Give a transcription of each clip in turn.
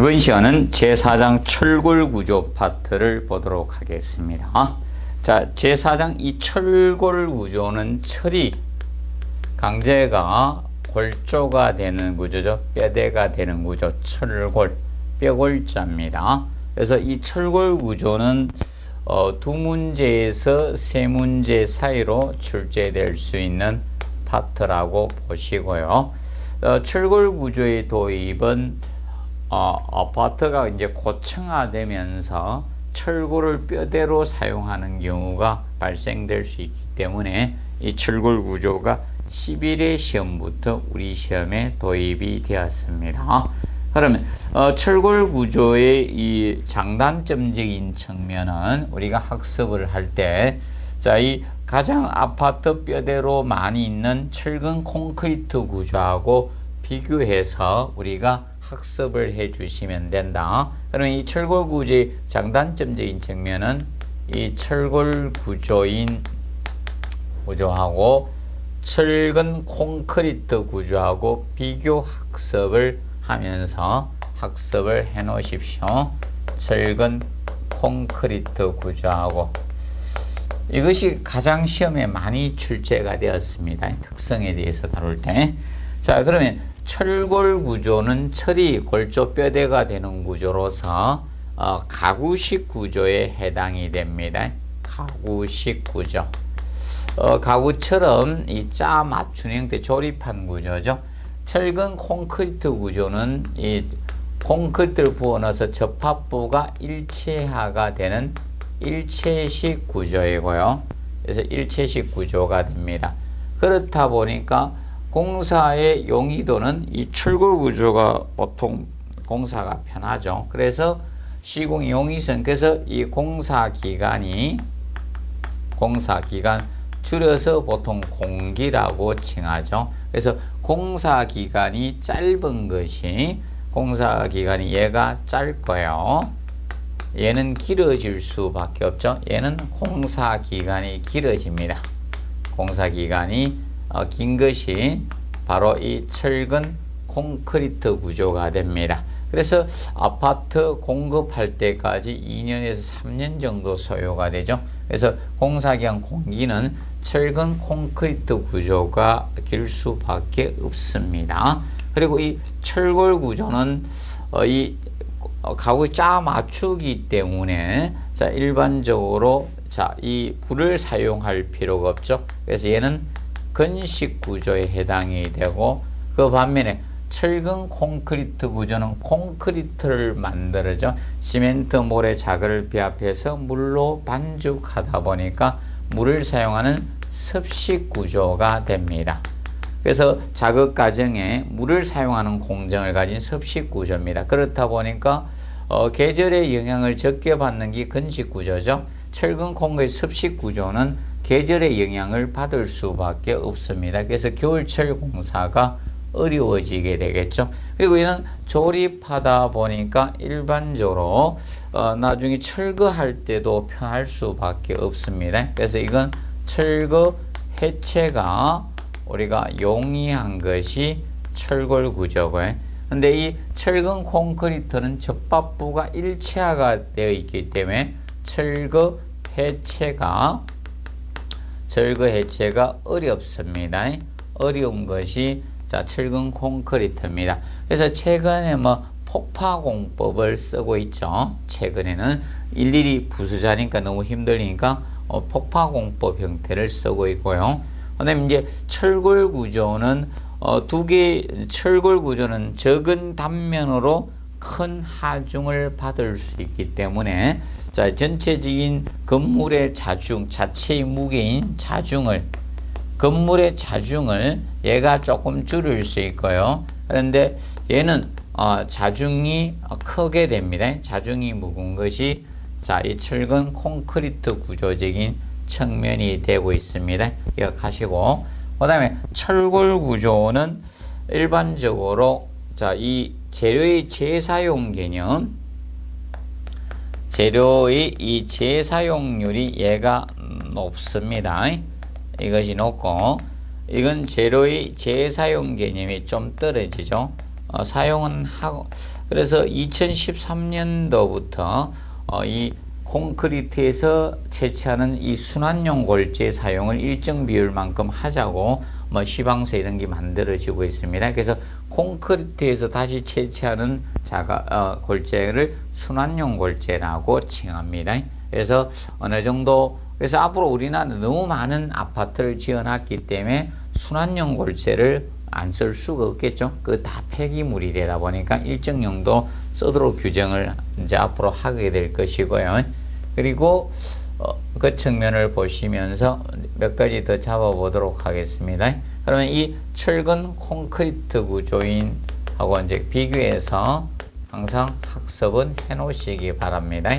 이번 시간은 제4장 철골 구조 파트를 보도록 하겠습니다. 자, 제4장 이 철골 구조는 철이 강제가 골조가 되는 구조죠. 뼈대가 되는 구조, 철골, 뼈골자입니다. 그래서 이 철골 구조는 두 문제에서 세 문제 사이로 출제될 수 있는 파트라고 보시고요. 철골 구조의 도입은 아파트가 이제 고층화되면서 철골을 뼈대로 사용하는 경우가 발생될 수 있기 때문에 이 철골 구조가 11회 시험부터 우리 시험에 도입이 되었습니다. 그러면 철골 구조의 이 장단점적인 측면은 우리가 학습을 할 때 이 가장 아파트 뼈대로 많이 있는 철근 콘크리트 구조하고 비교해서 우리가 학습을 해 주시면 된다. 그러면 이 철골 구조의 장단점적인 측면은 이 철골 구조하고 철근 콘크리트 구조하고 비교 학습을 하면서 학습을 해 놓으십시오. 철근 콘크리트 구조하고 이것이 가장 시험에 많이 출제가 되었습니다. 특성에 대해서 다룰 때. 자, 그러면 철골 구조는 철이 골조 뼈대가 되는 구조로서 가구식 구조에 해당이 됩니다. 가구식 구조. 가구처럼 이 짜 맞추는 형태 조립한 구조죠. 철근 콘크리트 구조는 이 콘크리트를 부어 넣어서 접합부가 일체화가 되는 일체식 구조이고요. 그래서 일체식 구조가 됩니다. 그렇다 보니까 공사의 용이도는 이 철골 구조가 보통 공사가 편하죠. 그래서 시공 용이선, 그래서 이 공사 기간 줄여서 보통 공기라고 칭하죠. 그래서 공사 기간이 짧은 것이 공사 기간이 얘가 짧고요. 얘는 길어질 수밖에 없죠. 얘는 공사 기간이 길어집니다. 공사 기간이 긴 것이 바로 이 철근 콘크리트 구조가 됩니다. 그래서 아파트 공급할 때까지 2년에서 3년 정도 소요가 되죠. 그래서 공사기간 공기는 철근 콘크리트 구조가 길 수밖에 없습니다. 그리고 이 철골 구조는 이 가구 짜 맞추기 때문에 일반적으로 이 불을 사용할 필요가 없죠. 그래서 얘는 건식 구조에 해당이 되고, 그 반면에 철근 콘크리트 구조는 콘크리트를 만들어죠. 시멘트 모래 자글을 비합해서 물로 반죽하다 보니까 물을 사용하는 습식 구조가 됩니다. 그래서 작업 과정에 물을 사용하는 공정을 가진 습식 구조입니다. 그렇다 보니까 계절의 영향을 적게 받는 게 건식 구조죠. 철근 콘크리트 습식 구조는 계절의 영향을 받을 수밖에 없습니다. 그래서 겨울철 공사가 어려워지게 되겠죠. 그리고 이는 조립하다 보니까 일반적으로 나중에 철거할 때도 편할 수밖에 없습니다. 그래서 이건 철거 해체가 우리가 용이한 것이 철골 구조고요. 근데 이 철근 콘크리트는 접합부가 일체화가 되어 있기 때문에 철거 해체가 어렵습니다. 어려운 것이 철근 콘크리트입니다. 그래서 최근에 폭파공법을 쓰고 있죠. 최근에는 일일이 부수자니까 너무 힘들니까 폭파공법 형태를 쓰고 있고요. 그 다음에 이제 철골 구조는 철골 구조는 적은 단면으로 큰 하중을 받을 수 있기 때문에 전체적인 건물의 자체의 무게인 건물의 자중을 얘가 조금 줄일 수 있고요. 그런데 얘는 자중이 크게 됩니다. 자중이 묵은 것이 이 철근 콘크리트 구조적인 측면이 되고 있습니다. 기억하시고, 그 다음에 철골 구조는 일반적으로 이 재료의 재사용 개념, 재료의 이 재사용률이 얘가 높습니다. 이것이 높고, 이건 재료의 재사용 개념이 좀 떨어지죠. 사용은 하고, 그래서 2013년도부터 이 콘크리트에서 채취하는 이 순환용 골재 사용을 일정 비율만큼 하자고 시방서 이런 게 만들어지고 있습니다. 그래서 콘크리트에서 다시 채취하는 골재를 순환용 골재라고 칭합니다. 그래서 어느 정도, 그래서 앞으로 우리나라는 너무 많은 아파트를 지어놨기 때문에 순환용 골재를 안 쓸 수가 없겠죠. 그 다 폐기물이 되다 보니까 일정 정도 쓰도록 규정을 이제 앞으로 하게 될 것이고요. 그리고 그 측면을 보시면서 몇 가지 더 잡아보도록 하겠습니다. 그러면 이 철근 콘크리트 구조인 하고 이제 비교해서 항상 학습은 해 놓으시기 바랍니다.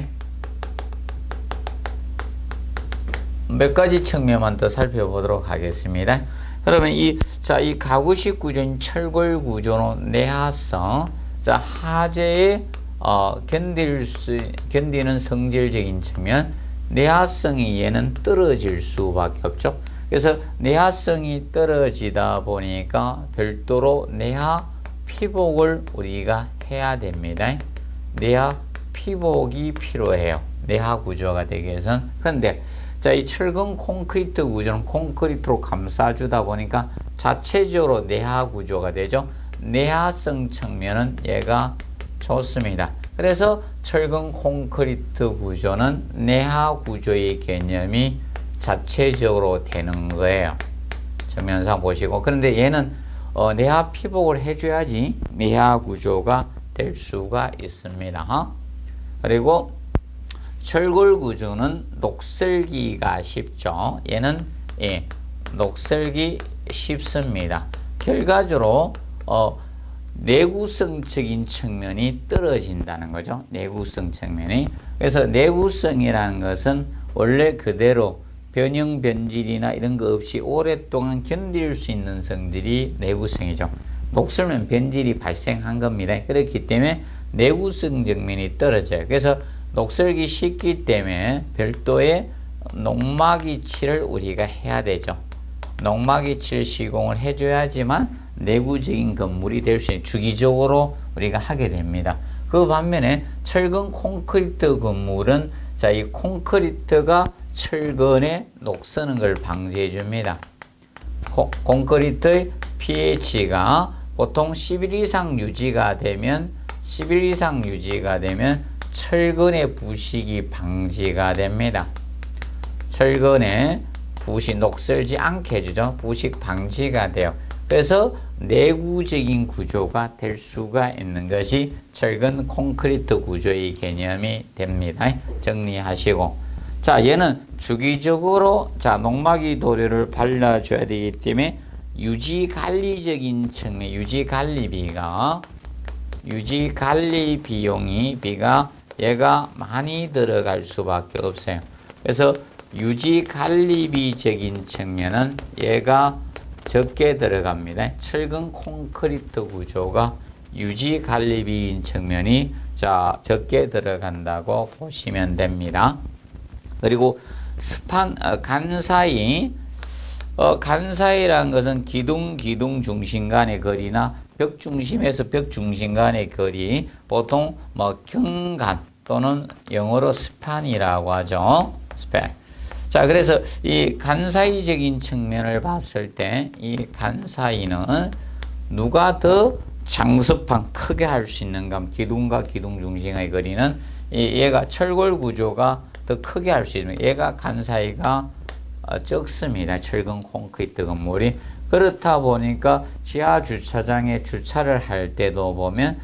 몇 가지 측면만 더 살펴보도록 하겠습니다. 그러면 이 가구식 구조인 철골 구조는 내하성, 하재에 견디는 성질적인 측면, 내하성이 얘는 떨어질 수밖에 없죠. 그래서 내하성이 떨어지다 보니까 별도로 내하 피복을 우리가 해야 됩니다. 내하 피복이 필요해요. 내하 구조가 되기 위해서는. 그런데 이 철근 콘크리트 구조는 콘크리트로 감싸주다 보니까 자체적으로 내하 구조가 되죠. 내하성 측면은 얘가 좋습니다. 그래서 철근 콘크리트 구조는 내하 구조의 개념이 자체적으로 되는 거예요. 측면상 보시고. 그런데 얘는 내하 피복을 해줘야지 내하 구조가 될 수가 있습니다. 그리고 철골 구조는 녹슬기가 쉽죠. 얘는 녹슬기 쉽습니다. 결과적으로 내구성적인 측면이 떨어진다는 거죠. 내구성 측면이. 그래서 내구성이라는 것은 원래 그대로 변형, 변질이나 이런 거 없이 오랫동안 견딜 수 있는 성질이 내구성이죠. 녹슬면 변질이 발생한 겁니다. 그렇기 때문에 내구성 측면이 떨어져요. 그래서 녹슬기 쉽기 때문에 별도의 농막이칠을 우리가 해야 되죠. 농막이칠 시공을 해줘야지만 내구적인 건물이 될 수 있는, 주기적으로 우리가 하게 됩니다. 그 반면에 철근 콘크리트 건물은 이 콘크리트가 철근에 녹쓰는 걸 방지해 줍니다. 콘크리트의 pH가 보통 11 이상 유지가 되면 철근의 부식이 방지가 됩니다. 철근의 부식, 녹슬지 않게 해주죠. 부식 방지가 돼요. 그래서 내구적인 구조가 될 수가 있는 것이 철근 콘크리트 구조의 개념이 됩니다. 정리하시고. 얘는 주기적으로, 농막이 도료를 발라줘야 되기 때문에 유지관리적인 측면, 유지관리 비용이 얘가 많이 들어갈 수밖에 없어요. 그래서 유지관리비적인 측면은 얘가 적게 들어갑니다. 철근 콘크리트 구조가 유지관리비인 측면이 적게 들어간다고 보시면 됩니다. 그리고 간사이라는 것은 기둥 중심 간의 거리나 벽 중심에서 벽 중심 간의 거리, 보통 경간 또는 영어로 스판이라고 하죠. 스판. 그래서 이 간사이적인 측면을 봤을 때 이 간사이는 누가 더 장습한 크게 할 수 있는가? 기둥과 기둥 중심의 거리는 얘가 철골 구조가 더 크게 할 수 있는, 얘가 간사이가 적습니다. 철근 콘크리트 건물이. 그렇다 보니까 지하 주차장에 주차를 할 때도 보면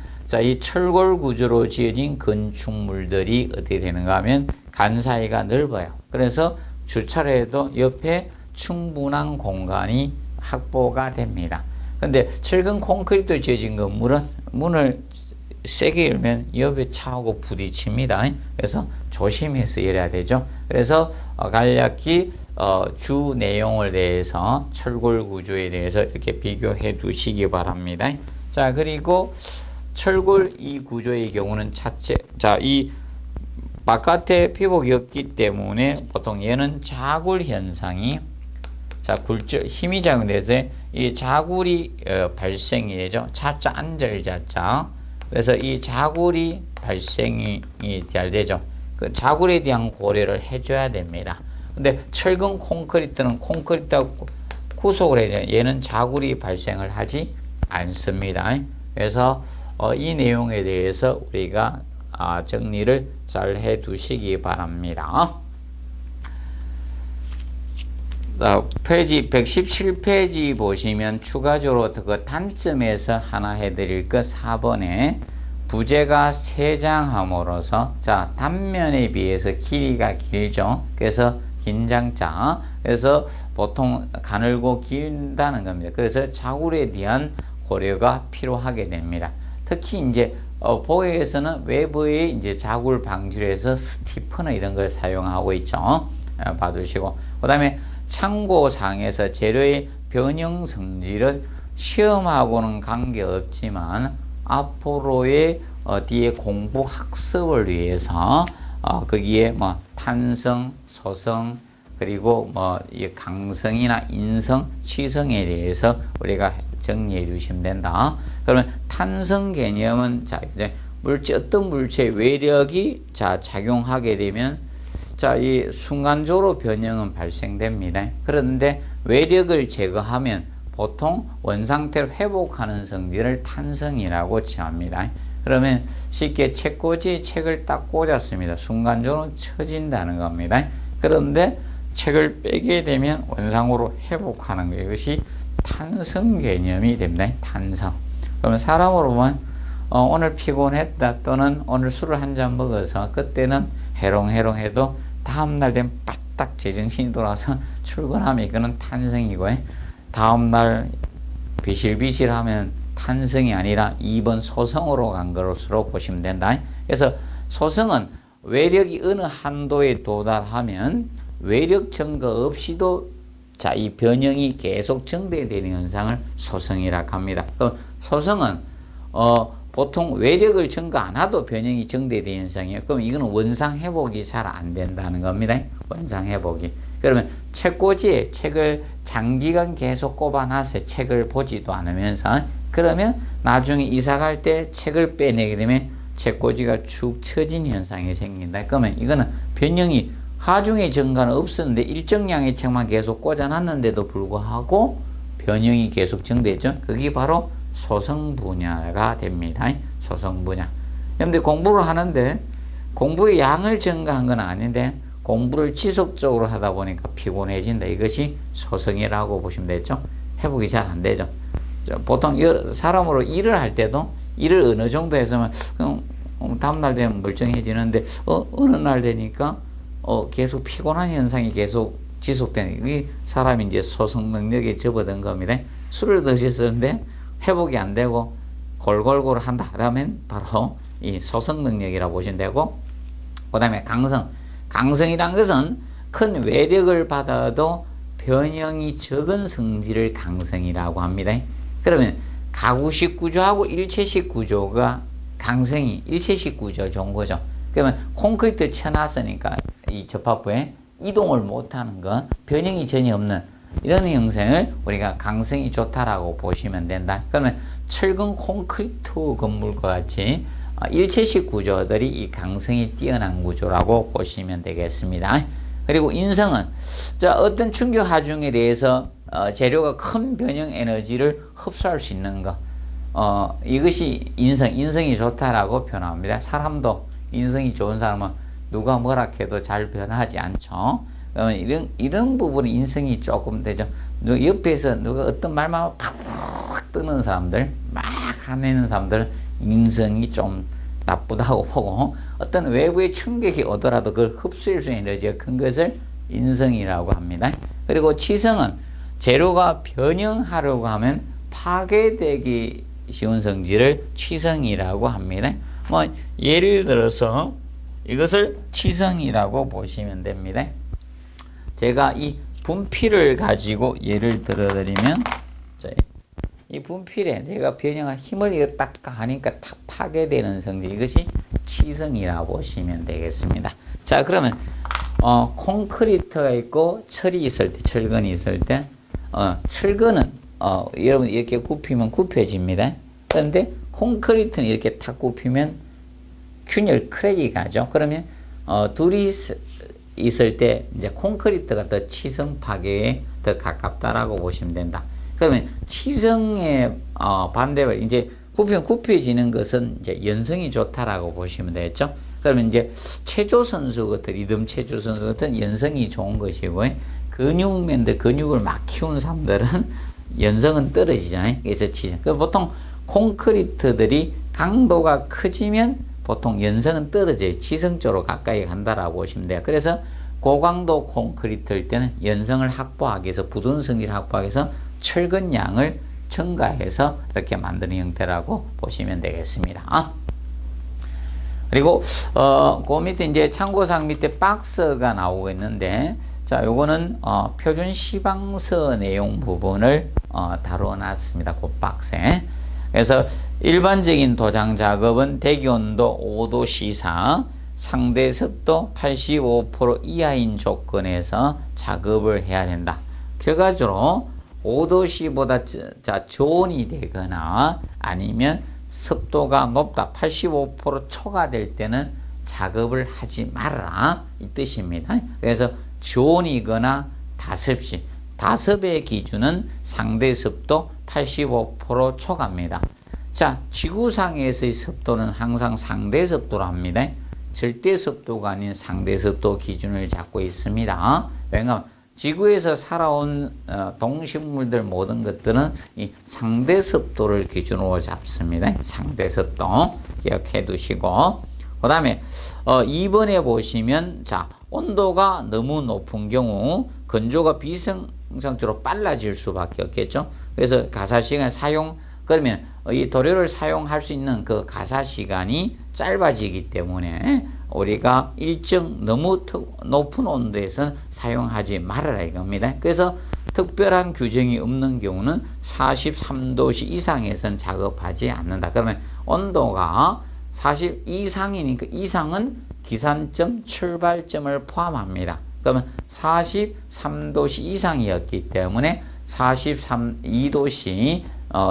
이 철골 구조로 지어진 건축물들이 어떻게 되는가 하면 간사이가 넓어요. 그래서 주차를 해도 옆에 충분한 공간이 확보가 됩니다. 근데 철근 콘크리트 지어진 건물은 문을 세게 열면 옆에 차하고 부딪힙니다. 그래서 조심해서 열어야 되죠. 그래서 간략히 주 내용을 대해서 철골 구조에 대해서 이렇게 비교해 두시기 바랍니다. 그리고 철골 이 구조의 경우는 이 바깥에 피복이 없기 때문에 보통 얘는 자굴 현상이 자, 힘이 작용돼서 이 자굴이 발생이 되죠. 자자 안절자자. 그래서 이 자굴이 발생이 잘 되죠. 그 자굴에 대한 고려를 해줘야 됩니다. 근데 철근 콘크리트는 콘크리트하고 구속을 해야 돼요. 얘는 자굴이 발생을 하지 않습니다. 그래서 이 내용에 대해서 우리가 정리를 잘 해두시기 바랍니다. 페이지 117페이지 보시면 추가적으로 그 단점에서 하나 해드릴 것 4번에 부재가 세장함으로써 자 단면에 비해서 길이가 길죠. 그래서 긴장자. 그래서 보통 가늘고 길다는 겁니다. 그래서 자굴에 대한 고려가 필요하게 됩니다. 특히 이제 보호에서는 외부에 이제 자굴 방지를 해서 스티퍼너 이런 걸 사용하고 있죠. 봐두시고 그다음에 참고사항에서 재료의 변형 성질은 시험하고는 관계없지만 앞으로의 뒤에 공부 학습을 위해서 거기에 뭐 탄성, 소성 그리고 뭐 이 강성이나 인성, 치성에 대해서 우리가 정리해 주시면 된다. 그러면 탄성 개념은 자 이제 어떤 물체의 외력이 자 작용하게 되면 자, 이 순간적으로 변형은 발생됩니다. 그런데 외력을 제거하면 보통 원상태로 회복하는 성질을 탄성이라고 칭합니다. 그러면 쉽게 책꽂이에 책을 딱 꽂았습니다. 순간적으로 처진다는 겁니다. 그런데 책을 빼게 되면 원상으로 회복하는 거예요. 이것이 탄성 개념이 됩니다. 탄성. 그러면 사람으로 보면 오늘 피곤했다 또는 오늘 술을 한 잔 먹어서 그때는 해롱해롱해도 다음날 되면 바짝 제정신이 돌아서 출근하면 이거는 탄성이고 다음날 비실비실하면 탄성이 아니라 2번 소성으로 간 것으로 보시면 된다. 그래서 소성은 외력이 어느 한도에 도달하면 외력 증가 없이도 자, 이 변형이 계속 증대되는 현상을 소성이라고 합니다. 그럼 소성은 보통 외력을 증가 안 하도 변형이 증대되는 현상이에요. 그럼 이거는 원상 회복이 잘 안 된다는 겁니다. 원상 회복이. 그러면 책꽂이에 책을 장기간 계속 꼽아놨어요. 책을 보지도 않으면서. 그러면 나중에 이사 갈 때 책을 빼내게 되면 책꽂이가 축 처진 현상이 생긴다. 그러면 이거는 변형이 하중의 증가는 없었는데 일정량의 책만 계속 꽂아놨는데도 불구하고 변형이 계속 증대죠. 그게 바로 소성 분야가 됩니다. 소성 분야. 그런데 공부를 하는데 공부의 양을 증가한 건 아닌데 공부를 지속적으로 하다 보니까 피곤해진다. 이것이 소성이라고 보시면 되죠. 회복이 잘 안 되죠. 보통 사람으로 일을 할 때도 일을 어느 정도 했으면 다음날 되면 멀쩡해지는데 어느 날 되니까 계속 피곤한 현상이 계속 지속되는 이 사람이 이제 소성 능력에 접어든 겁니다. 술을 드셨는데 회복이 안 되고 골골골 한다 그러면 바로 이 소성 능력이라고 보시면 되고 그 다음에 강성. 강성이란 것은 큰 외력을 받아도 변형이 적은 성질을 강성이라고 합니다. 그러면 가구식 구조하고 일체식 구조가 강성이 일체식 구조 좋은 거죠. 그러면 콘크리트 쳐놨으니까 이 접합부에 이동을 못하는 거 변형이 전혀 없는 이런 형상을 우리가 강성이 좋다라고 보시면 된다. 그러면 철근 콘크리트 건물과 같이 일체식 구조들이 이 강성이 뛰어난 구조라고 보시면 되겠습니다. 그리고 인성은 자 어떤 충격 하중에 대해서 재료가 큰 변형 에너지를 흡수할 수 있는 거 이것이 인성이 좋다라고 표현합니다. 사람도 인성이 좋은 사람은 누가 뭐라 해도 잘 변하지 않죠. 이런 부분이 인성이 조금 되죠. 옆에서 누가 어떤 말만 팍 뜨는 사람들, 막 화내는 사람들 인성이 좀 나쁘다고 보고 어떤 외부의 충격이 오더라도 그걸 흡수할 수 있는 에너지가 큰 것을 인성이라고 합니다. 그리고 치성은 재료가 변형하려고 하면 파괴되기 쉬운 성질을 치성이라고 합니다. 뭐 예를 들어서 이것을 치성이라고 보시면 됩니다. 제가 이 분필을 가지고 예를 들어드리면 이 분필에 내가 변형한 힘을 딱 하니까 탁 파괴되는 성질 이것이 치성이라고 보시면 되겠습니다. 자 그러면 콘크리트가 있고 철이 있을 때 철근이 있을 때 철근은 여러분 이렇게 굽히면 굽혀집니다. 그런데 콘크리트는 이렇게 탁 굽히면 균열 크랙이 가죠. 그러면 둘이 있을 때 이제 콘크리트가 더 치성 파괴에 더 가깝다라고 보시면 된다. 그러면 치성의 반대로 이제 굽혀지는 것은 이제 연성이 좋다라고 보시면 되겠죠. 그러면 이제 체조 선수 같은 리듬 체조 선수 같은 연성이 좋은 것이고 근육맨들 근육을 막 키운 사람들은 연성은 떨어지잖아요. 그래서 치성. 보통 콘크리트들이 강도가 커지면 보통 연성은 떨어져요. 치성 쪽으로 가까이 간다라고 보시면 돼요. 그래서 고강도 콘크리트일 때는 연성을 확보하기 위해서 부드러운 성질을 확보하기 위해서 철근 양을 첨가해서 이렇게 만드는 형태라고 보시면 되겠습니다. 그리고 그 밑에 이제 참고사항 밑에 박스가 나오고 있는데, 자, 요거는 표준 시방서 내용 부분을 다뤄놨습니다. 그 박스에. 그래서 일반적인 도장 작업은 대기온도 5도 이상, 상대 습도 85% 이하인 조건에서 작업을 해야 된다. 결과적으로 5도씨보다 저온이 되거나 아니면 습도가 높다, 85% 초과될 때는 작업을 하지 말아라, 이 뜻입니다. 그래서 저온이거나 다습시, 다습의 기준은 상대 습도 85% 초과입니다. 자, 지구상에서의 습도는 항상 상대 습도로 합니다. 절대 습도가 아닌 상대 습도 기준을 잡고 있습니다. 왜냐하면 지구에서 살아온 동식물들 모든 것들은 이 상대 습도를 기준으로 잡습니다. 상대 습도 기억해 두시고, 그 다음에 2번에 보시면, 자, 온도가 너무 높은 경우 건조가 비정상적으로 빨라질 수밖에 없겠죠. 그래서 가사시간 그러면 이 도료를 사용할 수 있는 그 가사시간이 짧아지기 때문에 우리가 일정 너무 높은 온도에서는 사용하지 말아라 이겁니다. 그래서 특별한 규정이 없는 경우는 43도씨 이상에서는 작업하지 않는다. 그러면 온도가 40 이상이니까 이상은 기산점, 출발점을 포함합니다. 그러면 43도씨 이상이었기 때문에 42도씨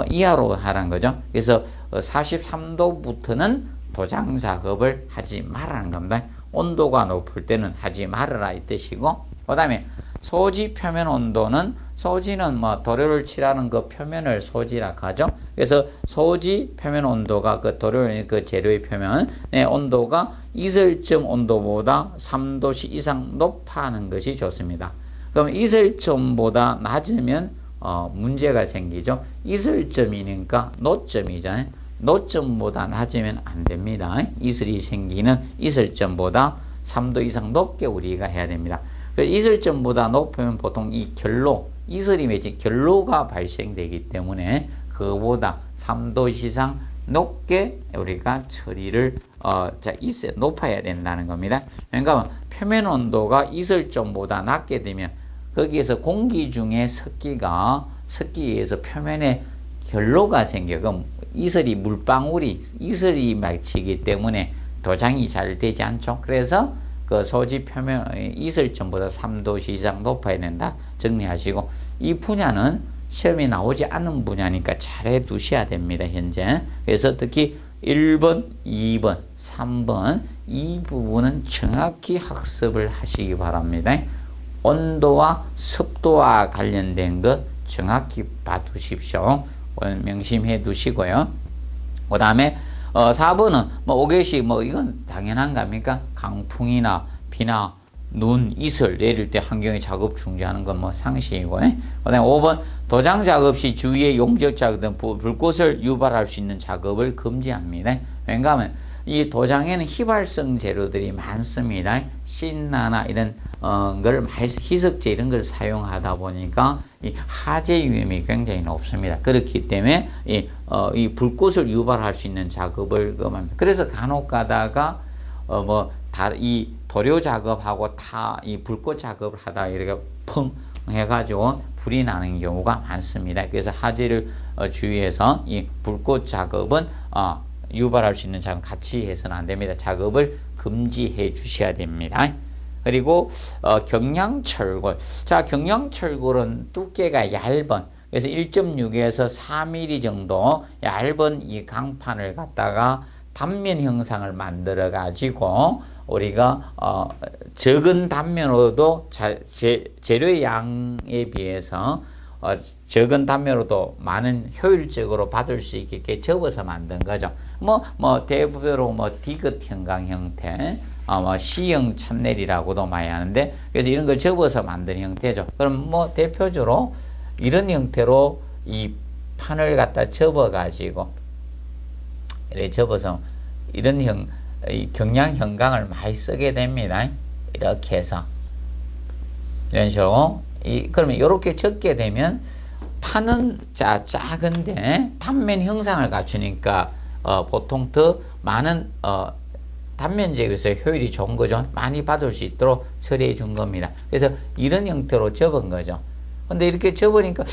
이하로 하라는 거죠. 그래서 43도부터는 도장 작업을 하지 말라는 겁니다. 온도가 높을 때는 하지 말아라 이 뜻이고, 그 다음에 소지 표면 온도는, 소지는 뭐 도료를 칠하는 그 표면을 소지라고 하죠. 그래서 소지 표면 온도가 그 도료의 그 재료의 표면의 온도가 이슬점 온도보다 3도씨 이상 높아하는 것이 좋습니다. 그럼 이슬점보다 낮으면 문제가 생기죠. 이슬점이니까 노점이잖아요. 노점보다 낮으면 안 됩니다. 이슬이 생기는 이슬점보다 3도 이상 높게 우리가 해야 됩니다. 이슬점보다 높으면 보통 이 결로, 이슬이 맺힌 결로가 발생되기 때문에 그보다 3도 이상 높게 우리가 처리를 높아야 된다는 겁니다. 그러니까 표면 온도가 이슬점보다 낮게 되면 거기에서 공기 중에 습기에 의해서 표면에 결로가 생겨. 그럼 이슬이 이슬이 맺히기 때문에 도장이 잘 되지 않죠. 그래서 그 소지 표면 이슬점보다 3도 이상 높아야 된다 정리하시고, 이 분야는 시험에 나오지 않는 분야니까 잘 해 두셔야 됩니다, 현재. 그래서 특히 1번, 2번, 3번 이 부분은 정확히 학습을 하시기 바랍니다. 온도와 습도와 관련된 것 정확히 봐두십시오. 명심해 두시고요. 그 다음에 4번은 뭐 오개시 뭐 이건 당연한 겁니까? 강풍이나 비나 눈, 이슬 내릴 때 환경에 작업 중지하는 건 뭐 상식이고, 그 다음에 5번 도장 작업 시 주위에 용접자 등 불꽃을 유발할 수 있는 작업을 금지합니다. 왜냐하면 이 도장에는 휘발성 재료들이 많습니다. 신나나 이런 걸 희석제 이런 걸 사용하다 보니까 이 화재 위험이 굉장히 높습니다. 그렇기 때문에 이 불꽃을 유발할 수 있는 작업을 금합니다. 그래서 간혹 가다가 이 도료 작업하고 이 불꽃 작업을 하다 이렇게 펑 해가지고 불이 나는 경우가 많습니다. 그래서 화재를 주의해서 이 불꽃 작업은 유발할 수 있는 작업 같이 해서는 안 됩니다. 작업을 금지해 주셔야 됩니다. 그리고 경량철골. 자, 경량철골은 두께가 얇은, 그래서 1.6에서 4mm 정도 얇은 이 강판을 갖다가 단면 형상을 만들어 가지고 우리가 적은 단면으로도 재료의 양에 비해서 적은 단면으로도 많은 효율적으로 받을 수 있게 접어서 만든 거죠. 대부분으로 디귿 형광 형태, C형 찬넬이라고도 많이 하는데, 그래서 이런 걸 접어서 만든 형태죠. 그럼 대표적으로 이런 형태로 이 판을 갖다 접어가지고, 이렇게 접어서 이런 이 경량 형광을 많이 쓰게 됩니다. 이렇게 해서. 이런 식으로. 그러면 이렇게 적게 되면 판은 작은데 단면 형상을 갖추니까 보통 더 많은 단면적에서 효율이 좋은 거죠. 많이 받을 수 있도록 처리해 준 겁니다. 그래서 이런 형태로 접은 거죠. 근데 이렇게 접으니까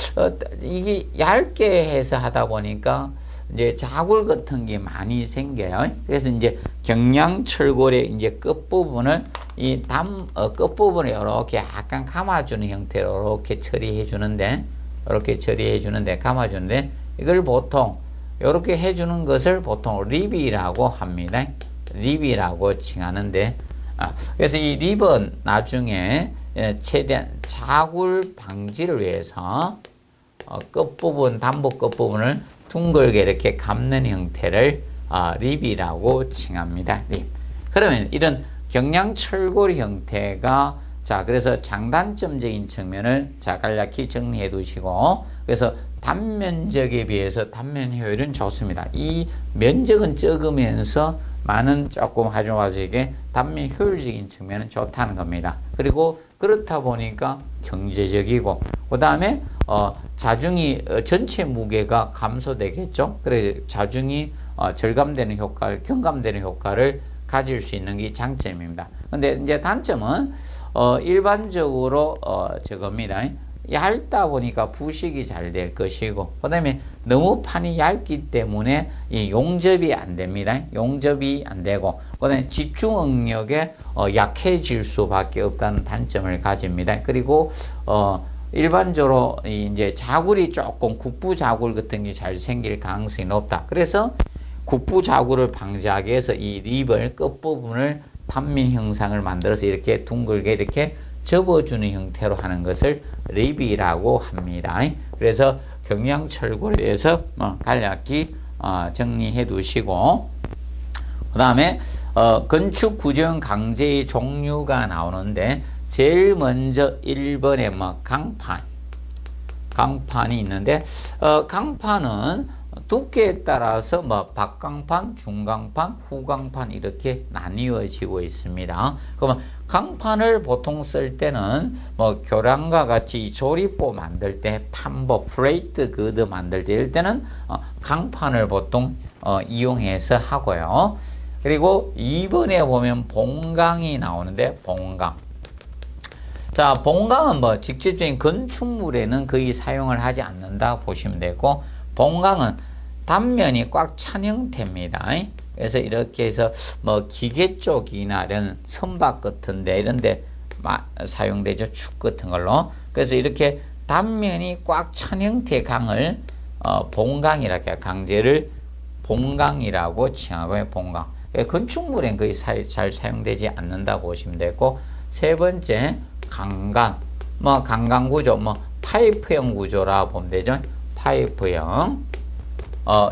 이게 얇게 해서 하다 보니까 이제 자굴 같은 게 많이 생겨요. 그래서 이제 경량철골의 이제 끝부분을 끝부분을 이렇게 약간 감아주는 형태로 이렇게 처리해 주는데, 감아주는데, 이걸 보통 이렇게 해주는 것을 보통 립이라고 합니다. 립이라고 칭하는데, 그래서 이 립은 나중에 최대한 자굴 방지를 위해서 끝부분, 단복 끝부분을 둥글게 이렇게 감는 형태를 립이라고 칭합니다. 립. 그러면 이런 경량철골 형태가, 그래서 장단점적인 측면을 간략히 정리해 두시고, 그래서 단면적에 비해서 단면 효율은 좋습니다. 이 면적은 적으면서 많은 조금 하중화적에 단면 효율적인 측면은 좋다는 겁니다. 그리고 그렇다 보니까 경제적이고, 그 다음에 자중이 전체 무게가 감소되겠죠. 그래서 자중이 절감되는 효과를, 경감되는 효과를 가질 수 있는 게 장점입니다. 근데 이제 단점은 일반적으로 저겁니다. 얇다 보니까 부식이 잘 될 것이고, 그 다음에 너무 판이 얇기 때문에 이 용접이 안 됩니다. 용접이 안 되고, 그 다음에 집중응력에 약해질 수밖에 없다는 단점을 가집니다. 그리고 일반적으로 이제 자굴이 조금 국부 자굴 같은 게 잘 생길 가능성이 높다. 그래서 국부 자굴을 방지하기 위해서 이 립을 끝부분을 단면 형상을 만들어서 이렇게 둥글게 이렇게 접어주는 형태로 하는 것을 립이라고 합니다. 그래서 경량철골에 대해서 간략히 정리해 두시고, 그 다음에 건축 구조형 강제의 종류가 나오는데, 제일 먼저 1번에 강판이 있는데, 강판은 두께에 따라서 박강판, 중강판, 후강판 이렇게 나뉘어지고 있습니다. 그러면 강판을 보통 쓸 때는 교량과 같이 조립보 만들 때, 판보, 플레이트 거드 만들 때 이럴 때는 강판을 보통 이용해서 하고요. 그리고 2번에 보면 봉강이 나오는데, 봉강. 자, 봉강은 직접적인 건축물에는 거의 사용을 하지 않는다 보시면 되고, 봉강은 단면이 꽉 찬 형태입니다. 그래서 이렇게 해서 기계 쪽이나 이런 선박 같은데 이런데 사용되죠. 축 같은 걸로. 그래서 이렇게 단면이 꽉 찬 형태의 강을 봉강이라고 해요. 강제를 봉강이라고 칭하고요. 봉강. 건축물엔 거의 잘 사용되지 않는다 보시면 되고, 세 번째 강강. 강강 구조, 파이프형 구조라 보면 되죠. 파이프형.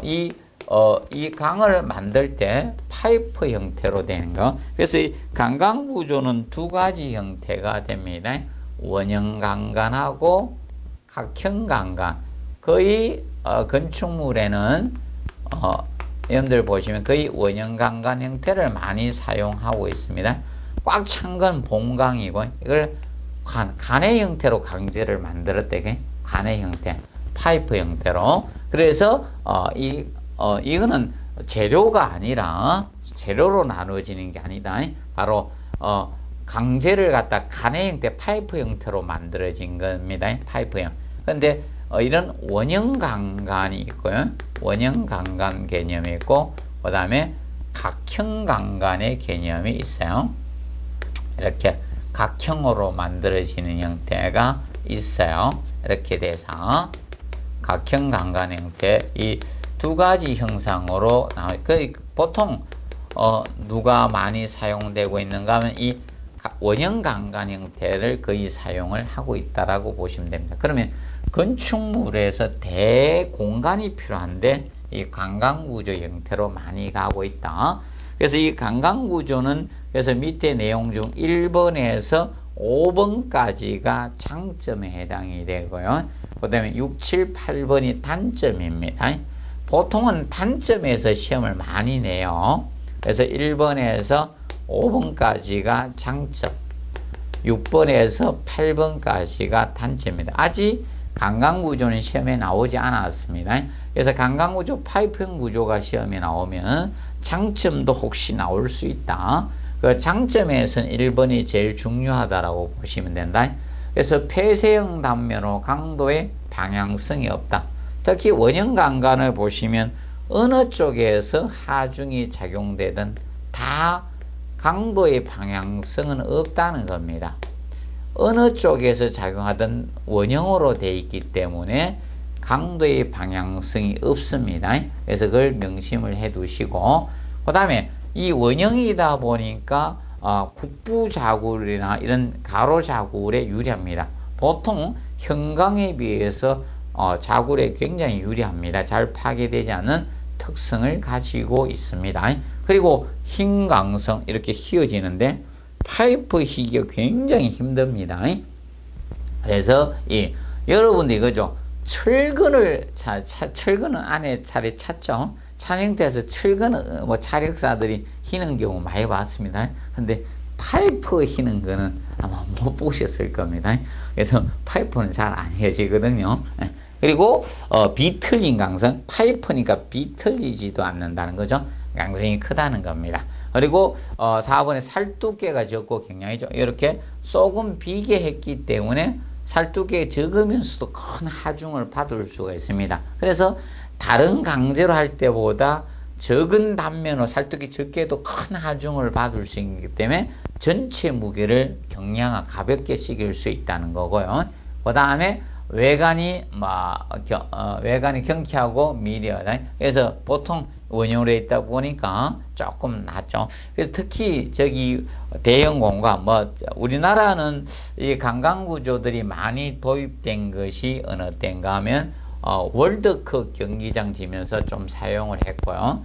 이 강을 만들 때 파이프 형태로 되는 거. 그래서 이 강강 구조는 두 가지 형태가 됩니다. 원형 강간하고 각형 강간. 거의 건축물에는 여러분들 보시면 거의 원형 강간 형태를 많이 사용하고 있습니다. 꽉 찬 건 봉강이고, 이걸 간의 형태로 강제를 만들었대. 간의 형태, 파이프 형태로. 그래서 이거는 재료가 아니라, 재료로 나누어지는 게 아니다. 바로 강제를 갖다 간의 형태, 파이프 형태로 만들어진 겁니다. 파이프형. 그런데 이런 원형 강간이 있고요. 원형 강간 개념이 있고, 그 다음에 각형 강간의 개념이 있어요. 이렇게 각형으로 만들어지는 형태가 있어요. 이렇게 돼서 각형 강간 형태, 이 두 가지 형상으로 보통 누가 많이 사용되고 있는가 하면 이 원형 강간 형태를 거의 사용을 하고 있다라고 보시면 됩니다. 그러면 건축물에서 대공간이 필요한데 이 강간구조 형태로 많이 가고 있다. 그래서 이 강간구조는 그래서 밑에 내용 중 1번에서 5번까지가 장점에 해당이 되고요. 그 다음에 6, 7, 8번이 단점입니다. 보통은 단점에서 시험을 많이 내요. 그래서 1번에서 5번까지가 장점, 6번에서 8번까지가 단점입니다. 아직 강간구조는 시험에 나오지 않았습니다. 그래서 강간구조, 파이프형 구조가 시험에 나오면 장점도 혹시 나올 수 있다. 그 장점에서는 1번이 제일 중요하다라고 보시면 된다. 그래서 폐쇄형 단면으로 강도의 방향성이 없다. 특히 원형 강간을 보시면 어느 쪽에서 하중이 작용되든 다 강도의 방향성은 없다는 겁니다. 어느 쪽에서 작용하든 원형으로 되어 있기 때문에 강도의 방향성이 없습니다. 그래서 그걸 명심을 해 두시고, 그 다음에 이 원형이다 보니까 국부자굴이나 이런 가로자굴에 유리합니다. 보통 형광에 비해서 자굴에 굉장히 유리합니다. 잘 파괴되지 않는 특성을 가지고 있습니다. 그리고 흰강성 이렇게 휘어지는데 파이프 휘기가 굉장히 힘듭니다. 그래서 여러분들 이거죠. 철근을 철근은 안에 차례 찾죠. 찬형태에서 철근은 차력사들이 휘는 경우 많이 봤습니다. 근데 파이프 휘는 거는 아마 못 보셨을 겁니다. 그래서 파이프는 잘 안 휘어지거든요. 그리고 비틀린 강성, 파이프니까 비틀리지도 않는다는 거죠. 강성이 크다는 겁니다. 그리고 4번에 살두께가 적고 경량이죠. 이렇게 조금 비게 했기 때문에 살두께 적으면서도 큰 하중을 받을 수가 있습니다. 그래서 다른 강제로 할 때보다 적은 단면으로 살뚝이 적게도 큰 하중을 받을 수 있기 때문에 전체 무게를 경량화 가볍게 시킬 수 있다는 거고요. 그 다음에 외관이 경쾌하고 미려하다. 그래서 보통 원형으로 있다 보니까 조금 낫죠. 그래서 특히 대형 공간, 우리나라는 이 강간구조들이 많이 도입된 것이 어느 때인가 하면 월드컵 경기장 지면서 좀 사용을 했고요.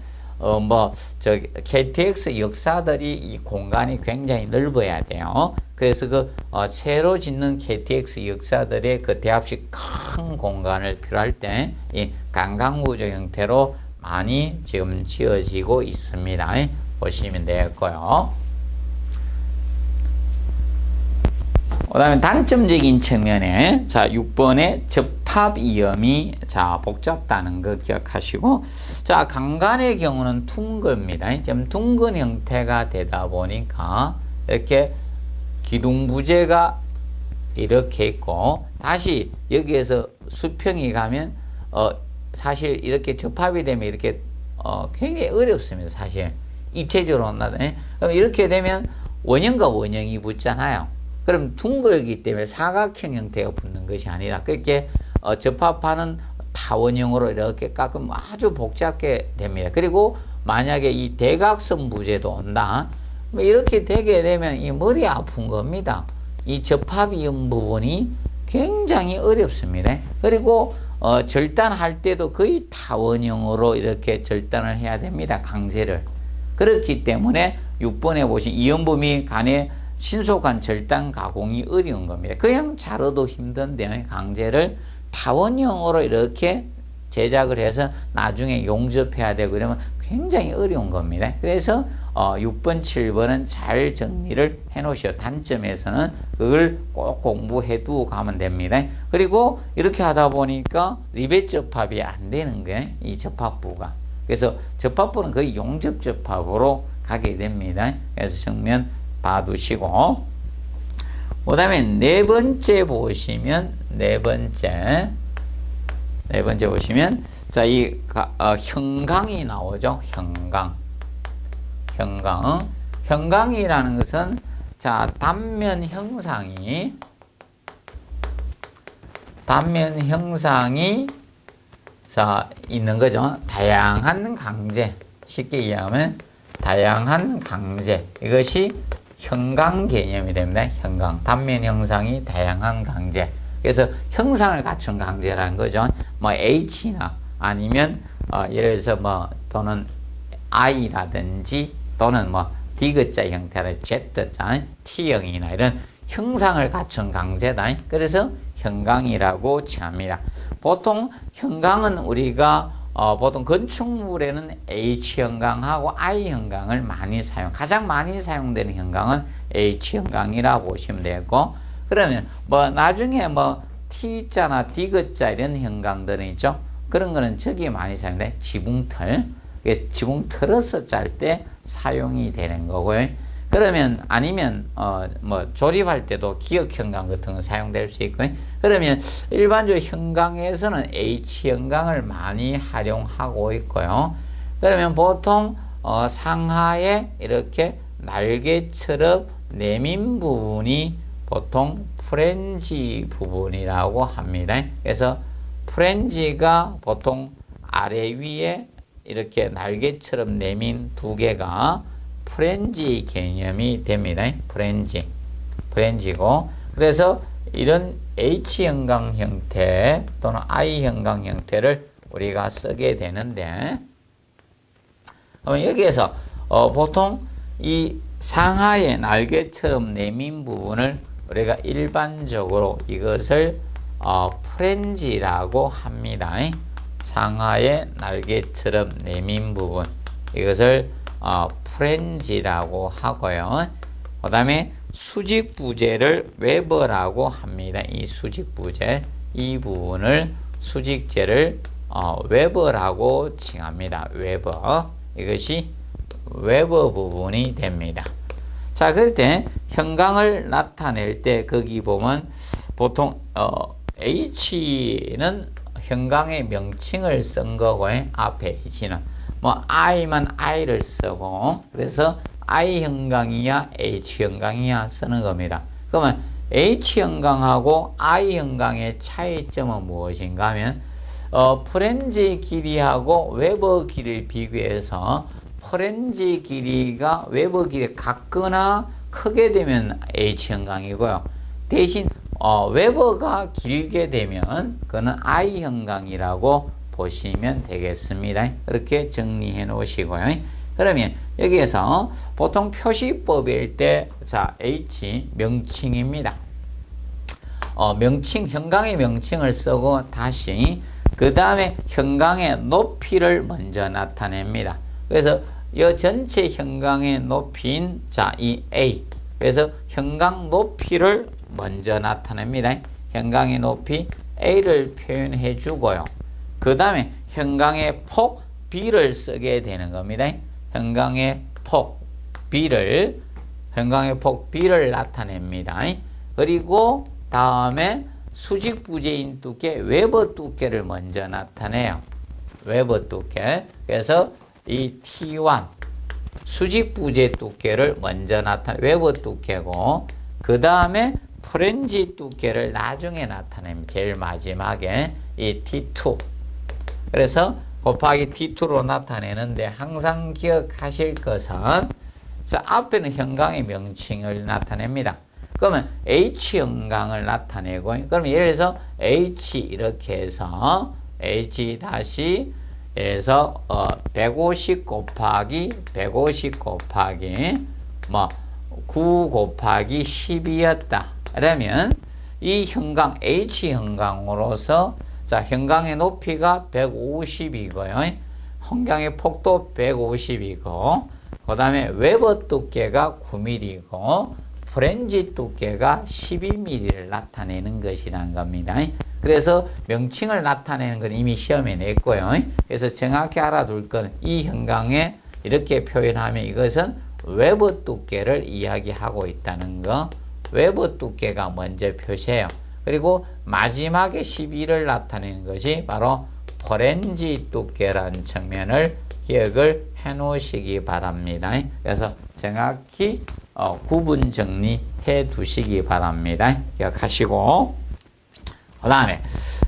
KTX 역사들이 이 공간이 굉장히 넓어야 돼요. 그래서 새로 짓는 KTX 역사들의 대합식 큰 공간을 필요할 때 이 강간구조 형태로 많이 지금 지어지고 있습니다. 보시면 되겠고요. 그 다음에 단점적인 측면에 6번에 접합 이염이 복잡다는 거 기억하시고, 강간의 경우는 둥근입니다. 지금 둥근 형태가 되다 보니까 이렇게 기둥부재가 이렇게 있고, 다시 여기에서 수평이 가면 사실 이렇게 접합이 되면 이렇게 굉장히 어렵습니다. 사실 입체적으로 온다. 그럼 이렇게 되면 원형과 원형이 붙잖아요. 그럼 둥글기 때문에 사각형 형태가 붙는 것이 아니라 그렇게 접합하는 타원형으로 이렇게 깎으면 아주 복잡게 됩니다. 그리고 만약에 이 대각선 부재도 온다. 이렇게 되게 되면 이 머리 아픈 겁니다. 이 접합 이음 부분이 굉장히 어렵습니다. 그리고 절단할 때도 거의 타원형으로 이렇게 절단을 해야 됩니다. 강제를. 그렇기 때문에 6번에 보신 이음부미 간에 신속한 절단 가공이 어려운 겁니다. 그냥 자르도 힘든데 강제를 타원형으로 이렇게 제작을 해서 나중에 용접해야 되고 그러면 굉장히 어려운 겁니다. 그래서 6번, 7번은 잘 정리를 해 놓으셔. 단점에서는 그걸 꼭 공부해 두고 가면 됩니다. 그리고 이렇게 하다 보니까 리벳 접합이 안 되는 거예요. 이 접합부가. 그래서 접합부는 거의 용접 접합으로 가게 됩니다. 그래서 정면 봐두시고, 그 다음에 네 번째 보시면 형광이 나오죠. 형광이라는 것은 자, 단면 형상이 자, 있는 거죠. 다양한 강제. 쉽게 이해하면 다양한 강제. 이것이 형강 개념이 됩니다. 형강. 단면 형상이 다양한 강제. 그래서 형상을 갖춘 강제라는 거죠. 뭐 H나 아니면 예를 들어서 뭐 또는 I라든지 또는 뭐 디귿자 형태의 Z자, T형이나 이런 형상을 갖춘 강제다. 그래서 형강이라고 칭합니다. 보통 형강은 우리가 보통 건축물에는 H형강하고 I형강을 가장 많이 사용되는 형강은 H형강이라고 보시면 되고, 그러면 뭐 나중에 뭐 T자나 디귿자 이런 형강들은 있죠. 그런 거는 저기에 많이 사용돼. 지붕틀. 지붕틀어서 짤 때 사용이 되는 거고요. 그러면 아니면 뭐 조립할 때도 기역 형강 같은 거 사용될 수 있고요. 그러면 일반적으로 형강에서는 H형강을 많이 활용하고 있고요. 그러면 보통 상하에 이렇게 날개처럼 내민 부분이 보통 프렌지 부분이라고 합니다. 그래서 프렌지가 보통 아래 위에 이렇게 날개처럼 내민 두 개가 프렌지 개념이 됩니다. 프렌지고, 그래서 이런 H형강 형태 또는 I형강 형태를 우리가 쓰게 되는데, 여기에서 보통 이 상하의 날개처럼 내민 부분을 우리가 일반적으로 이것을 프렌지라고 합니다. 상하의 날개처럼 내민 부분, 이것을 프렌지라고 하고요. 그 다음에 수직부재를 웨버라고 합니다. 이 수직부재, 이 부분을 수직재를 웨버라고 칭합니다. 웨버. 이것이 웨버 부분이 됩니다. 자, 그럴 때 형강을 나타낼 때 거기 보면 보통 H는 형강의 명칭을 쓴 거고, 앞에 H는 뭐 I만 I를 쓰고, 그래서 I형강이야 H형강이야 쓰는 겁니다. 그러면 H형강하고 I형강의 차이점은 무엇인가 하면 프렌지 길이하고 웨버 길이를 비교해서 프렌지 길이가 웨버 길이 같거나 크게 되면 H형강이고요. 대신 웨버가 길게 되면 그거는 I형강이라고 보시면 되겠습니다. 그렇게 정리해 놓으시고요. 그러면 여기에서 보통 표시법일 때, 자, H 명칭입니다. 형강의 명칭을 쓰고 다시 그 다음에 형강의 높이를 먼저 나타냅니다. 그래서 이 전체 형강의 높이인, 자, 이 A. 그래서 형강 높이를 먼저 나타냅니다. 형강의 높이 A를 표현해 주고요. 그 다음에 형강의 폭 B를 쓰게 되는 겁니다. 형강의 폭 B를 나타냅니다. 그리고 다음에 수직부재인 두께, 웨버 두께를 먼저 나타내요. 웨버 두께. 그래서 이 T1 수직부재 두께를 먼저 웨버 두께고, 그 다음에 프렌지 두께를 나중에 나타냅니다. 제일 마지막에 이 T2. 그래서 곱하기 T2로 나타내는데 항상 기억하실 것은, 자, 앞에는 형강의 명칭을 나타냅니다. 그러면 H형강을 나타내고, 그러면 예를 들어서 H 이렇게 해서 H 다시 해서 150 곱하기 뭐 9 곱하기 10이었다. 그러면 이 형강 H형강으로서, 자, 형강의 높이가 150이고요. 형강의 폭도 150이고, 그 다음에 웨버 두께가 9mm이고, 프렌지 두께가 12mm를 나타내는 것이라는 겁니다. 그래서 명칭을 나타내는 건 이미 시험에 냈고요. 그래서 정확히 알아둘 건 이 형강에 이렇게 표현하면 이것은 웨버 두께를 이야기하고 있다는 거. 웨버 두께가 먼저 표시해요. 그리고 마지막에 12를 나타내는 것이 바로 프렌지 두께라는 측면을 기억을 해 놓으시기 바랍니다. 그래서 정확히 구분 정리해 두시기 바랍니다. 기억하시고. 그 다음에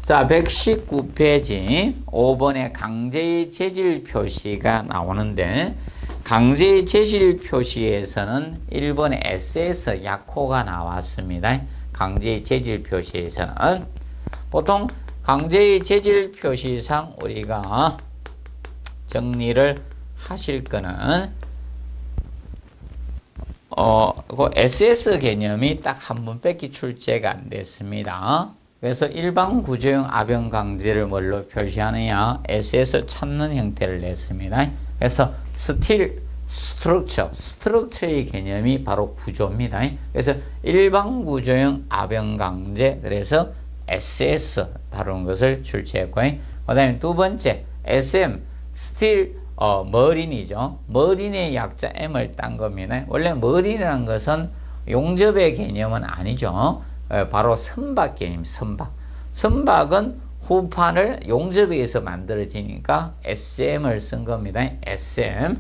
자 119페이지 5번에 강제의 재질 표시가 나오는데 강제의 재질 표시에서는 1번에 SS 약호가 나왔습니다. 강제의 재질 표시에서는 보통 강제의 재질 표시상 우리가 정리를 하실 거는 그 SS 개념이 딱 한 번 뺏기 출제가 안 됐습니다. 그래서 일반 구조형 아변 강제를 뭘로 표시하느냐? SS 찾는 형태를 냈습니다. 그래서 스트럭처의 개념이 바로 구조입니다. 그래서 일반 구조형 아변 강제, 그래서 SS 다루는 것을 출제했고, 그 다음에 두 번째 SM 머린이죠. 머린의 약자 M을 딴 겁니다. 원래 머린이라는 것은 용접의 개념은 아니죠. 바로 선박 개념, 선박은 후판을 용접에 의해서 만들어지니까 SM을 쓴 겁니다. SM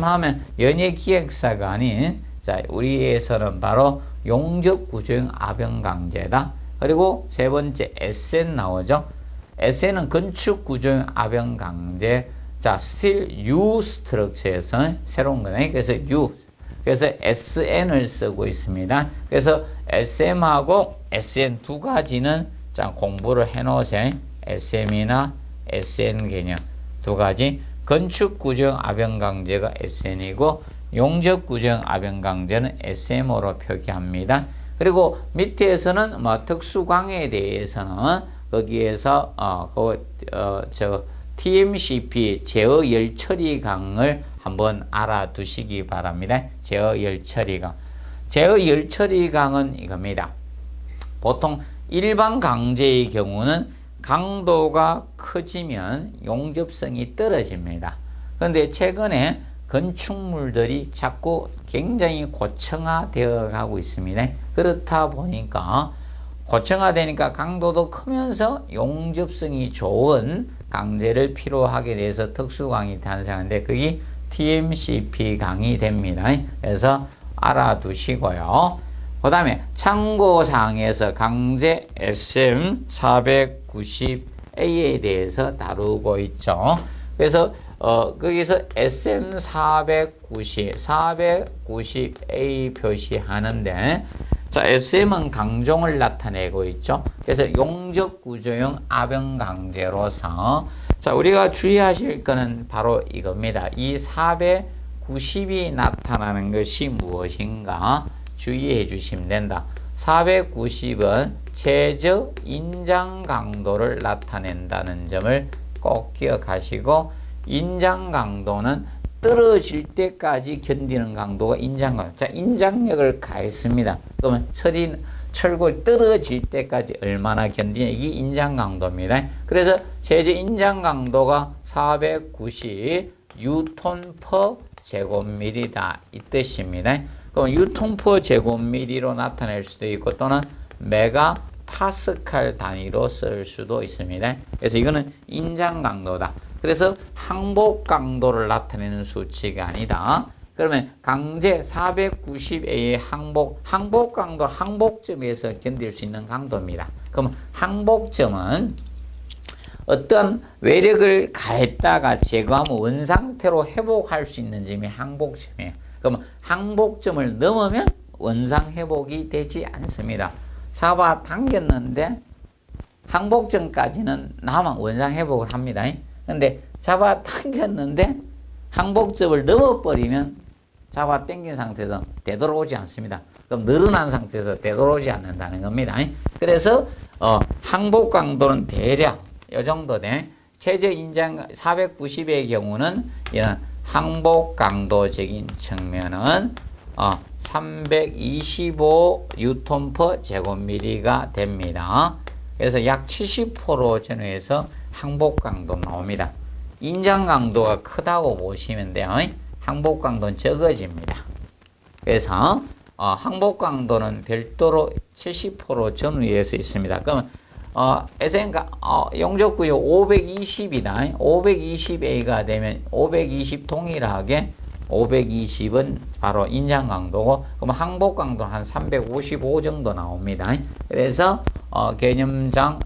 하면 연예기획사가 아닌, 자, 우리에서는 바로 용접 구조형 아변 강제다. 그리고 세 번째 SN 나오죠. SN은 건축 구조형 아변 강제. 자, 스틸 U 스트럭처에서는 새로운 거네. 그래서 U. 그래서 SN을 쓰고 있습니다. 그래서 SM하고 SN 두 가지는 자, 공부를 해 놓으세요. SM이나 SN 개념 두 가지. 건축 구조형 아변 강제가 SN이고 용접 구조형 아변 강제는 SM으로 표기합니다. 그리고 밑에서는 뭐 특수광해에 대해서는 거기에서 TMCP 제어 열 처리 강을 한번 알아두시기 바랍니다. 제어 열 처리 강. 제어 열 처리 강은 이겁니다. 보통 일반 강제의 경우는 강도가 커지면 용접성이 떨어집니다. 그런데 최근에 건축물들이 자꾸 굉장히 고층화되어 가고 있습니다. 그렇다 보니까 고층화되니까 강도도 크면서 용접성이 좋은 강제를 필요하게 돼서 특수강이 탄생하는데 그게 TMCP 강이 됩니다. 그래서 알아두시고요. 그 다음에 참고사항에서 강제 SM490A에 대해서 다루고 있죠. 그래서 거기서 SM490A 표시하는데, 자, SM은 강종을 나타내고 있죠. 그래서 용접 구조형 아변 강제로서, 자, 우리가 주의하실 거는 바로 이겁니다. 이 490이 나타나는 것이 무엇인가 주의해 주시면 된다. 490은 최저 인장 강도를 나타낸다는 점을 꼭 기억하시고, 인장 강도는 떨어질 때까지 견디는 강도가 인장 강도. 자, 인장력을 가했습니다. 그러면 철골 떨어질 때까지 얼마나 견디냐, 이게 인장 강도입니다. 그래서 최저 인장 강도가 490 뉴턴 퍼 제곱미리다 이 뜻입니다. 그럼 뉴턴 퍼 제곱미리로 나타낼 수도 있고 또는 메가 파스칼 단위로 쓸 수도 있습니다. 그래서 이거는 인장 강도다. 그래서 항복 강도를 나타내는 수치가 아니다. 그러면 강제 490A의 항복 강도, 항복점에서 견딜 수 있는 강도입니다. 그럼 항복점은 어떤 외력을 가했다가 제거하면 원상태로 회복할 수 있는 점이 항복점이에요. 그럼 항복점을 넘으면 원상 회복이 되지 않습니다. 잡아 당겼는데 항복점까지는 나만 원상 회복을 합니다. 근데 잡아 당겼는데 항복점을 넘어버리면 잡아 당긴 상태에서 되돌아오지 않습니다. 그럼 늘어난 상태에서 되돌아오지 않는다는 겁니다. 그래서 항복 강도는 대략 이 정도 돼. 최저 인장 490의 경우는 이런 항복 강도적인 측면은 325 뉴턴 퍼 제곱미리가 됩니다. 그래서 약 70% 전후에서 항복 강도 나옵니다. 인장 강도가 크다고 보시면 돼요. 항복 강도는 적어집니다. 그래서 항복 강도는 별도로 70% 전후에서 있습니다. 그러면 SN가 용접구역 520이다. 520A가 되면 520 동일하게 520은 바로 인장 강도고, 그럼 항복 강도는 한 355 정도 나옵니다. 그래서 개념상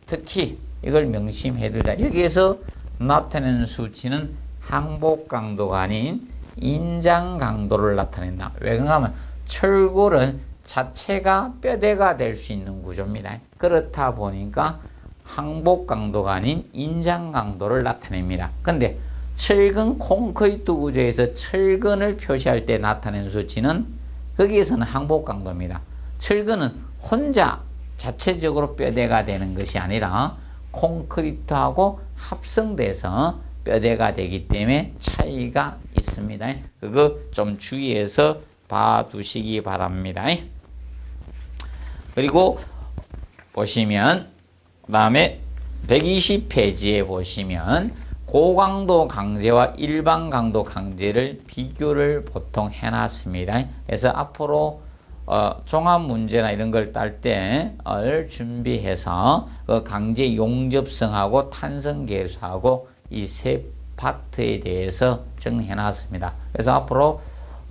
특히 이걸 명심해 두자. 여기에서 나타내는 수치는 항복 강도가 아닌 인장 강도를 나타낸다. 왜 그러냐면 철골은 자체가 뼈대가 될 수 있는 구조입니다. 그렇다 보니까 항복 강도가 아닌 인장 강도를 나타냅니다. 근데 철근 콘크리트 구조에서 철근을 표시할 때 나타내는 수치는 거기에서는 항복 강도입니다. 철근은 혼자 자체적으로 뼈대가 되는 것이 아니라 콘크리트하고 합성돼서 뼈대가 되기 때문에 차이가 있습니다. 그거 좀 주의해서 봐두시기 바랍니다. 그리고 보시면 그 다음에 120페이지에 보시면 고강도 강제와 일반 강도 강제를 비교를 보통 해놨습니다. 그래서 앞으로 종합 문제나 이런 걸 딸 때를 준비해서 그 강제 용접성하고 탄성 계수하고 이 세 파트에 대해서 정해놨습니다. 그래서 앞으로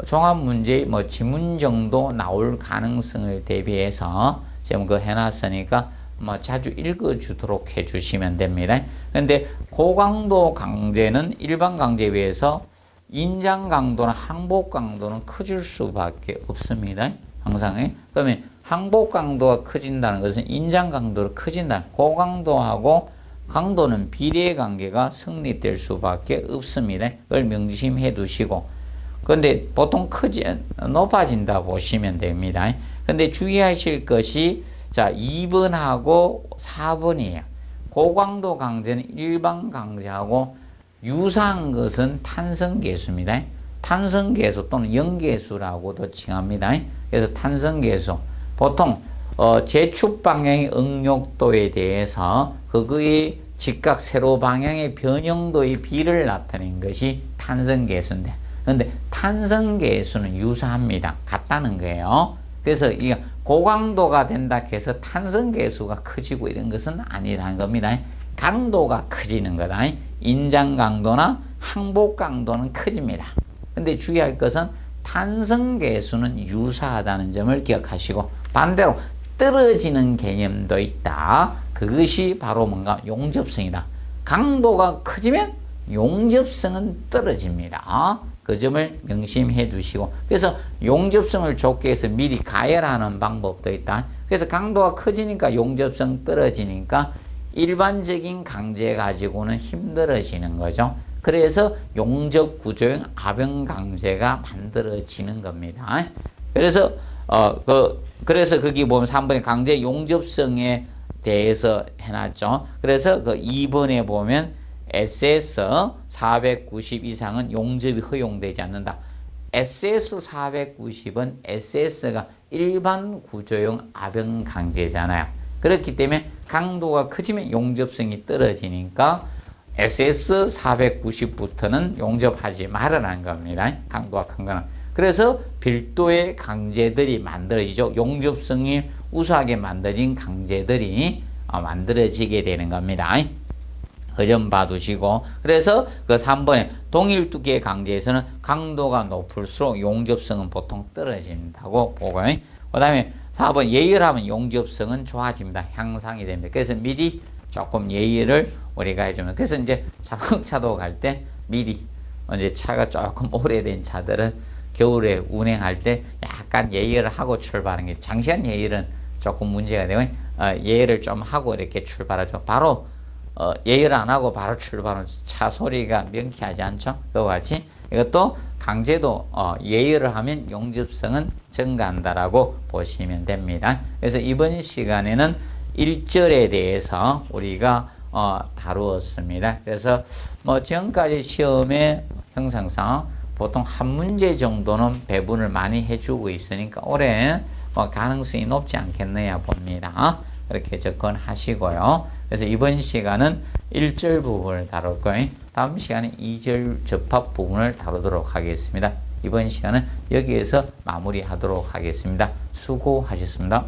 종합 문제 뭐 지문 정도 나올 가능성을 대비해서 지금 그 해놨으니까 뭐 자주 읽어주도록 해주시면 됩니다. 근데 고강도 강제는 일반 강제에 비해서 인장 강도나 항복 강도는 커질 수밖에 없습니다. 항상. 그러면 항복 강도가 커진다는 것은 인장 강도로 커진다. 고강도하고 강도는 비례 관계가 성립될 수밖에 없습니다. 그걸 명심해 두시고. 근데 보통 높아진다 보시면 됩니다. 근데 주의하실 것이 자, 2번하고 4번이에요. 고강도 강제는 일반 강제하고 유사한 것은 탄성계수입니다. 탄성계수 또는 영계수라고도 칭합니다. 그래서 탄성계수. 보통 제축 방향의 응용도에 대해서 그거의 직각 세로 방향의 변형도의 비를 나타낸 것이 탄성계수인데, 그런데 탄성계수는 유사합니다. 같다는 거예요. 그래서 이 고강도가 된다 해서 탄성계수가 커지고 이런 것은 아니라는 겁니다. 강도가 커지는 거다. 인장 강도나 항복 강도는 커집니다. 근데 주의할 것은 탄성계수는 유사하다는 점을 기억하시고, 반대로 떨어지는 개념도 있다. 그것이 바로 뭔가 용접성이다. 강도가 커지면 용접성은 떨어집니다. 그 점을 명심해 두시고, 그래서 용접성을 좋게 해서 미리 가열하는 방법도 있다. 그래서 강도가 커지니까 용접성 떨어지니까 일반적인 강제 가지고는 힘들어지는 거죠. 그래서 용접 구조형 압연 강제가 만들어지는 겁니다. 그래서 그래서 거기 보면 3번에 강제 용접성에 대해서 해놨죠. 그래서 그 2번에 보면 SS 490 이상은 용접이 허용되지 않는다. SS 490은 SS가 일반 구조용 압연 강제잖아요. 그렇기 때문에 강도가 커지면 용접성이 떨어지니까 SS 490부터는 용접하지 말아라는 겁니다. 강도가 큰 거는. 그래서 별도의 강제들이 만들어지죠. 용접성이 우수하게 만들어진 강제들이 만들어지게 되는 겁니다. 그 점 봐두시고, 그래서 그 3번에 동일 두께의 강제에서는 강도가 높을수록 용접성은 보통 떨어진다고 보고, 그 다음에 4번 예열하면 용접성은 좋아집니다. 향상이 됩니다. 그래서 미리 조금 예열을 우리가 해주면, 그래서 이제 자동차도 갈 때 미리 이제 차가 조금 오래된 차들은 겨울에 운행할 때 약간 예열을 하고 출발하는 게, 장시간 예열은 조금 문제가 되고 예열을 좀 하고 이렇게 출발하죠. 바로 예열 안 하고 바로 출발하면 차 소리가 명쾌하지 않죠. 그와 같이 이것도 강제도 예열을 하면 용접성은 증가한다라고 보시면 됩니다. 그래서 이번 시간에는 1절에 대해서 우리가 다루었습니다. 그래서 뭐 지금까지 시험의 형상상 보통 한 문제 정도는 배분을 많이 해주고 있으니까 올해 가능성이 높지 않겠느냐 봅니다. 그렇게 접근하시고요. 그래서 이번 시간은 1절 부분을 다룰 거예요. 다음 시간에 2절 접합 부분을 다루도록 하겠습니다. 이번 시간은 여기에서 마무리하도록 하겠습니다. 수고하셨습니다.